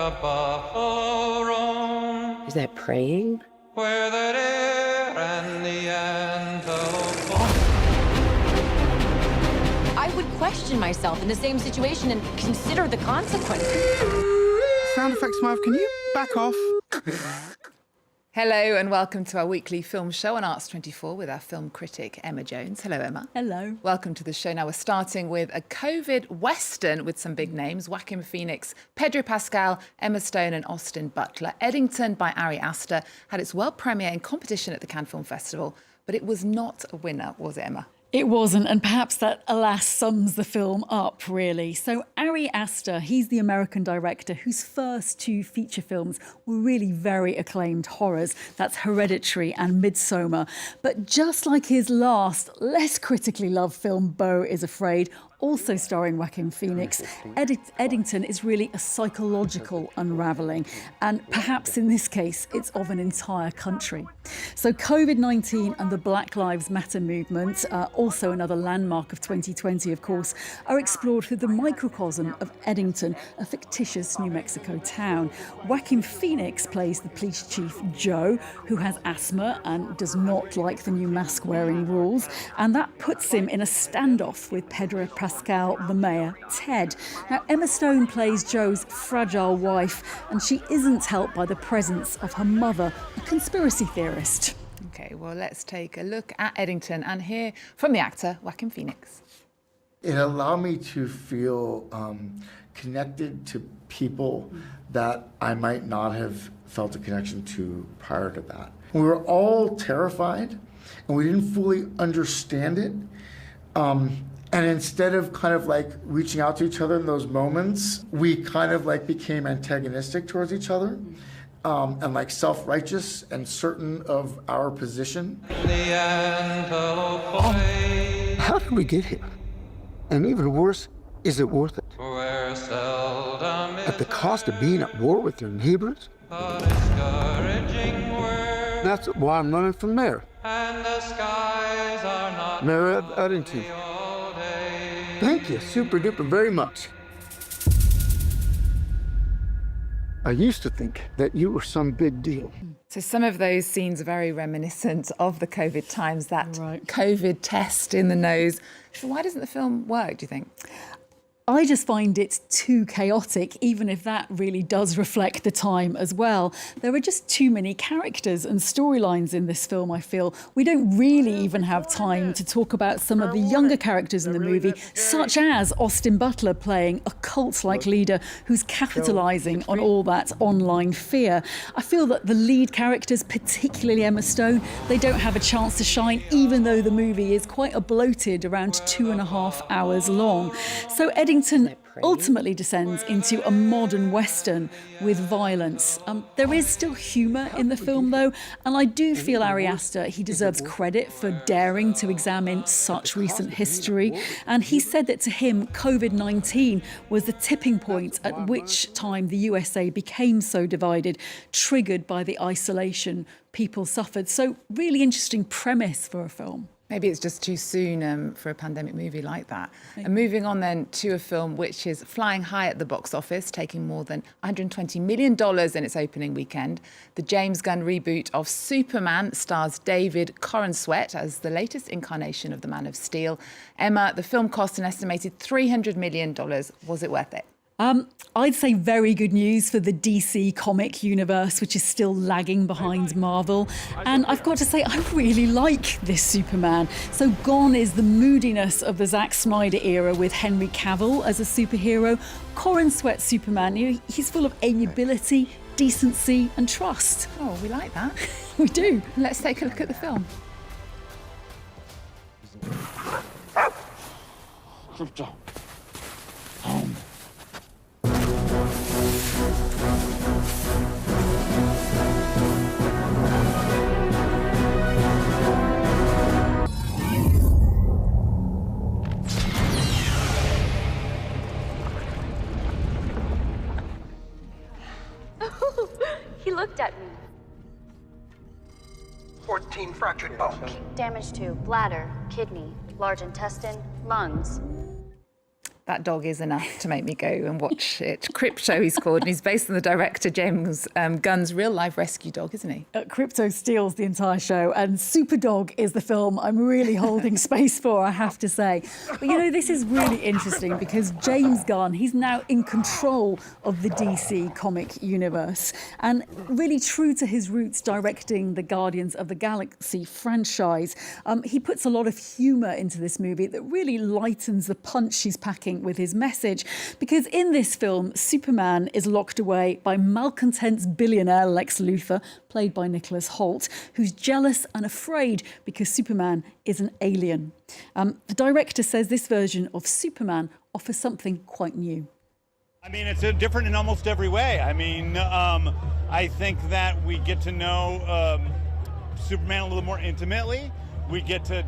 the buffalo roam. Is that praying? Where the deer and the antelope roam. I would question myself in the same situation and consider the consequences. Sound effects, Smurf, can you back off? Hello and welcome to our weekly film show on Arts 24 with our film critic Emma Jones. Hello, Emma. Hello. Welcome to the show. Now we're starting with a COVID western with some big names: Joaquin Phoenix, Pedro Pascal, Emma Stone and Austin Butler. Eddington by Ari Aster had its world premiere in competition at the Cannes Film Festival, but it was not a winner, was it, Emma? It wasn't, and perhaps that, alas, sums the film up, really. So Ari Aster, he's the American director whose first two feature films were really very acclaimed horrors. That's Hereditary and Midsommar. But just like his last, less critically loved film, Beau is Afraid, also starring Joaquin Phoenix, Eddington is really a psychological unravelling. And perhaps in this case, it's of an entire country. So COVID-19 and the Black Lives Matter movement, also another landmark of 2020, of course, are explored through the microcosm of Eddington, a fictitious New Mexico town. Joaquin Phoenix plays the police chief, Joe, who has asthma and does not like the new mask-wearing rules. And that puts him in a standoff with Pedro Pascal, the mayor, Ted. Now, Emma Stone plays Joe's fragile wife, and she isn't helped by the presence of her mother, a conspiracy theorist. OK, well, let's take a look at Eddington and hear from the actor Joaquin Phoenix. It allowed me to feel connected to people that I might not have felt a connection to prior to that. We were all terrified, and we didn't fully understand it. And instead of kind of like reaching out to each other in those moments, we kind of like became antagonistic towards each other. And like self-righteous and certain of our position. How did we get here? And even worse, is it worth it? At the cost of being at war with your neighbors? That's why I'm running for mayor. Mayor of Edington. Thank you, super duper very much. I used to think that you were some big deal. So some of those scenes are very reminiscent of the COVID times, that COVID test in the nose. So why doesn't the film work, do you think? I just find it too chaotic, even if that really does reflect the time as well. There are just too many characters and storylines in this film, I feel. We don't really even have time to talk about some of the younger characters in the movie, such as Austin Butler playing a cult-like leader who's capitalising on all that online fear. I feel that the lead characters, particularly Emma Stone, they don't have a chance to shine, even though the movie is quite a bloated, around 2.5 hours long. So Eddington ultimately descends into a modern Western with violence. There is still humour in the film, though, and I do feel Ari Aster, he deserves credit for daring to examine such recent history. And he said that to him, COVID-19 was the tipping point at which time the USA became so divided, triggered by the isolation people suffered. So really interesting premise for a film. Maybe it's just too soon for a pandemic movie like that. And moving on then to a film which is flying high at the box office, taking more than $120 million in its opening weekend. The James Gunn reboot of Superman stars David Corenswet as the latest incarnation of the Man of Steel. Emma, the film cost an estimated $300 million. Was it worth it? I'd say very good news for the DC comic universe, which is still lagging behind Marvel. And I've got to say, I really like this Superman. So gone is the moodiness of the Zack Snyder era with Henry Cavill as a superhero. Corenswet Superman, he's full of amiability, decency and trust. Oh, we like that. We do. Let's take a look at the film. He looked at me. 14 fractured bones. Damage to bladder, kidney, large intestine, lungs. that dog is enough to make me go and watch it. Crypto, he's called, and he's based on the director James Gunn's real-life rescue dog, isn't he? Crypto steals the entire show, and Superdog is the film I'm really holding space for, I have to say. But, you know, this is really interesting because James Gunn, he's now in control of the DC comic universe, and really true to his roots directing the Guardians of the Galaxy franchise. He puts a lot of humour into this movie that really lightens the punch he's packing with his message, because in this film Superman is locked away by malcontents billionaire Lex Luthor, played by Nicholas Hoult, who's jealous and afraid because Superman is an alien. The director says this version of Superman offers something quite new. I mean, it's different in almost every way. I mean, I think that we get to know Superman a little more intimately. We get to,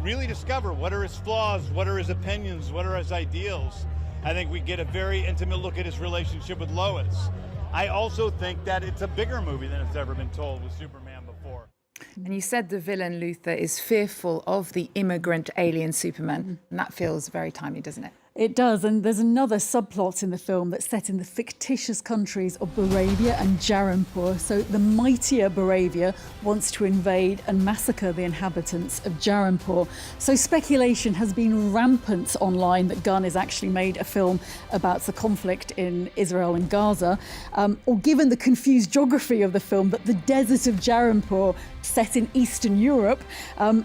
really discover what are his flaws, what are his opinions, what are his ideals. I think we get a very intimate look at his relationship with Lois. I also think that it's a bigger movie than it's ever been told with Superman before. And you said the villain Luthor is fearful of the immigrant alien Superman, and that feels very timely, doesn't it? It does, and there's another subplot in the film that's set in the fictitious countries of Bavia and Jarpur. So the mightier Bavia wants to invade and massacre the inhabitants of Jarpur. So speculation has been rampant online that Gunn has actually made a film about the conflict in Israel and Gaza, or given the confused geography of the film, that the desert of Jarpur, set in Eastern Europe,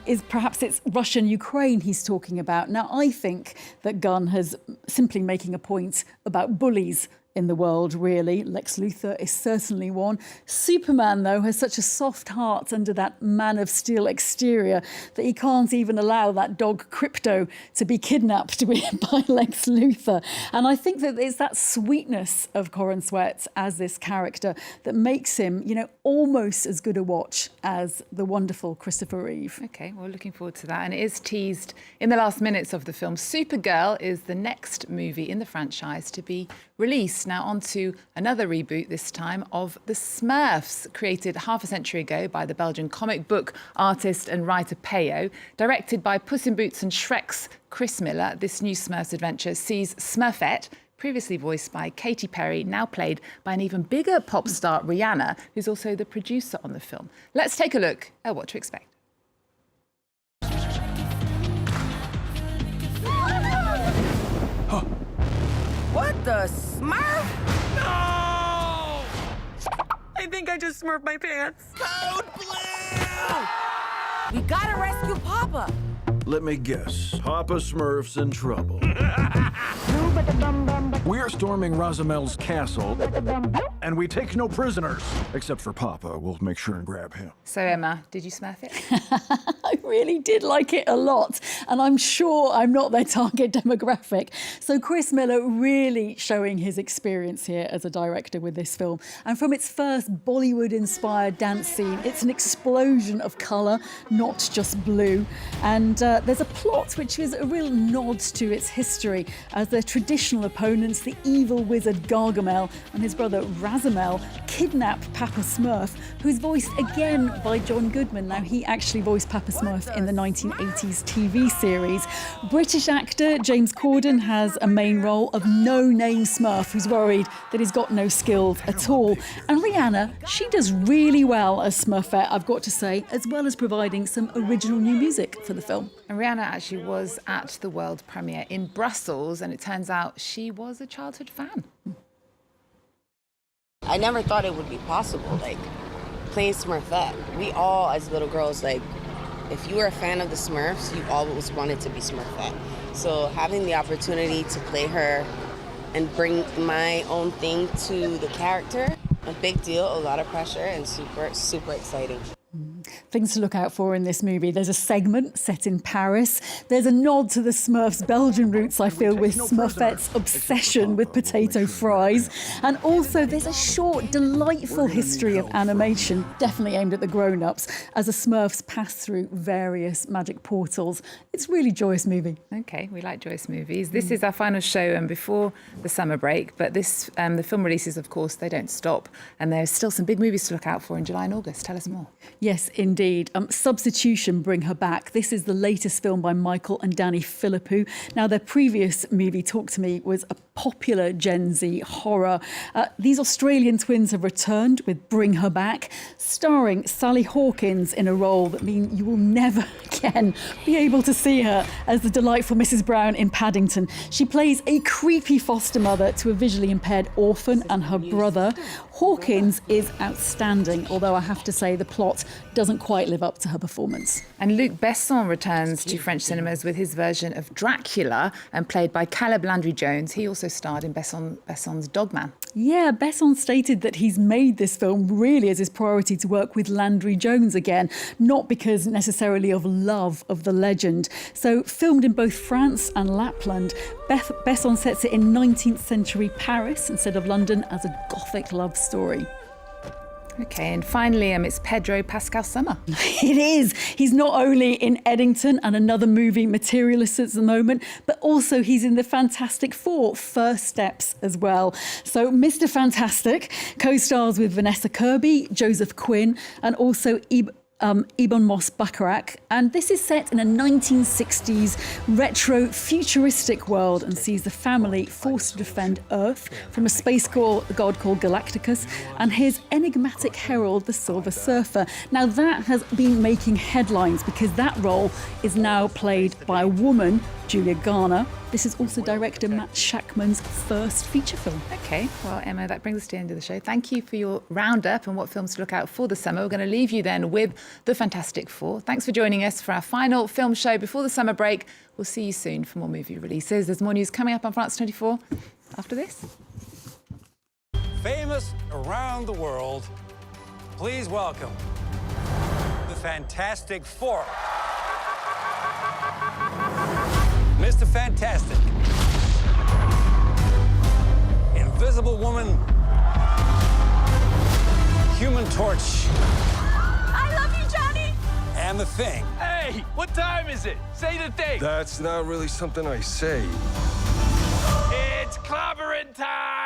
is perhaps it's Russian-Ukraine he's talking about. Now, I think that Gunn has simply making a point about bullies in the world, really. Lex Luthor is certainly one. Superman, though, has such a soft heart under that man of steel exterior that he can't even allow that dog Crypto to be kidnapped by Lex Luthor. And I think that it's that sweetness of Corin Sweat as this character that makes him, almost as good a watch as the wonderful Christopher Reeve. OK, well, looking forward to that. And it is teased in the last minutes of the film. Supergirl is the next movie in the franchise to be released. Now on to another reboot, this time of the Smurfs, created half a century ago by the Belgian comic book artist and writer Peyo. Directed by Puss in Boots and Shrek's Chris Miller, this new Smurfs adventure sees Smurfette, previously voiced by Katy Perry, now played by an even bigger pop star, Rihanna, who's also the producer on the film. Let's take a look at what to expect. What the Smurf? No! I think I just smurfed my pants. Code blue! We gotta rescue Papa. Let me guess. Papa Smurf's in trouble. We're storming Razamel's castle, and we take no prisoners. Except for Papa. We'll make sure and grab him. So, Emma, did you Smurf it? I really did like it a lot, and I'm sure I'm not their target demographic. So Chris Miller really showing his experience here as a director with this film. And from its first Bollywood-inspired dance scene, it's an explosion of colour, not just blue. And there's a plot which is a real nod to its history, as their traditional opponents, the evil wizard Gargamel and his brother Razamel, kidnap Papa Smurf, who's voiced again by John Goodman. Now, he actually voiced Papa Smurf in the 1980s TV series. British actor James Corden has a main role of no-name Smurf who's worried that he's got no skills at all. And Rihanna, she does really well as Smurfette, I've got to say, as well as providing some original new music for the film. And Rihanna actually was at the world premiere in Brussels, and it turns out she was a childhood fan. I never thought it would be possible, playing Smurfette. We all, as little girls, if you were a fan of the Smurfs, you always wanted to be Smurfette. So having the opportunity to play her and bring my own thing to the character, a big deal, a lot of pressure, and super, super exciting. Things to look out for in this movie. There's a segment set in Paris. There's a nod to the Smurfs' Belgian roots, I feel, with Smurfette's obsession with potato fries. And also there's a short, delightful history of animation, definitely aimed at the grown-ups, as the Smurfs pass through various magic portals. It's a really joyous movie. OK, we like joyous movies. This is our final show and before the summer break, but this the film releases, of course, they don't stop. And there's still some big movies to look out for in July and August. Tell us more. Yes, indeed. indeed. Substitution, Bring Her Back. This is the latest film by Michael and Danny Philippou. Now, their previous movie, Talk to Me, was a popular Gen Z horror. These Australian twins have returned with Bring Her Back, starring Sally Hawkins in a role that means you will never again be able to see her as the delightful Mrs. Brown in Paddington. She plays a creepy foster mother to a visually impaired orphan and her brother. Hawkins is outstanding, although I have to say the plot doesn't quite live up to her performance. And Luc Besson returns to French cinemas with his version of Dracula, and played by Caleb Landry-Jones. He also starred in Besson's Dogman. Yeah, Besson stated that he's made this film really as his priority to work with Landry-Jones again, not because necessarily of love of the legend. So, filmed in both France and Lapland, Besson sets it in 19th century Paris instead of London as a gothic love story. Okay, and finally, it's Pedro Pascal summer. It is. He's not only in Eddington and another movie, Materialists, at the moment, but also he's in the Fantastic Four, First Steps, as well. So Mr. Fantastic co-stars with Vanessa Kirby, Joseph Quinn, and also Ebon Moss-Bachrach, and this is set in a 1960s retro futuristic world and sees the family forced to defend Earth from a space god called Galacticus and his enigmatic herald, the Silver Surfer. Now that has been making headlines because that role is now played by a woman, Julia Garner. This is also director Matt Shackman's first feature film. Okay, well, Emma, that brings us to the end of the show. Thank you for your roundup and what films to look out for the summer. We're going to leave you then with the Fantastic Four. Thanks for joining us for our final film show before the summer break. We'll see you soon for more movie releases. There's more news coming up on France 24 after this. Famous around the world, please welcome the Fantastic Four. Mr. Fantastic, Invisible Woman, Human Torch. I love you, Johnny! And the Thing. Hey, what time is it? Say the thing. That's not really something I say. It's clobbering time!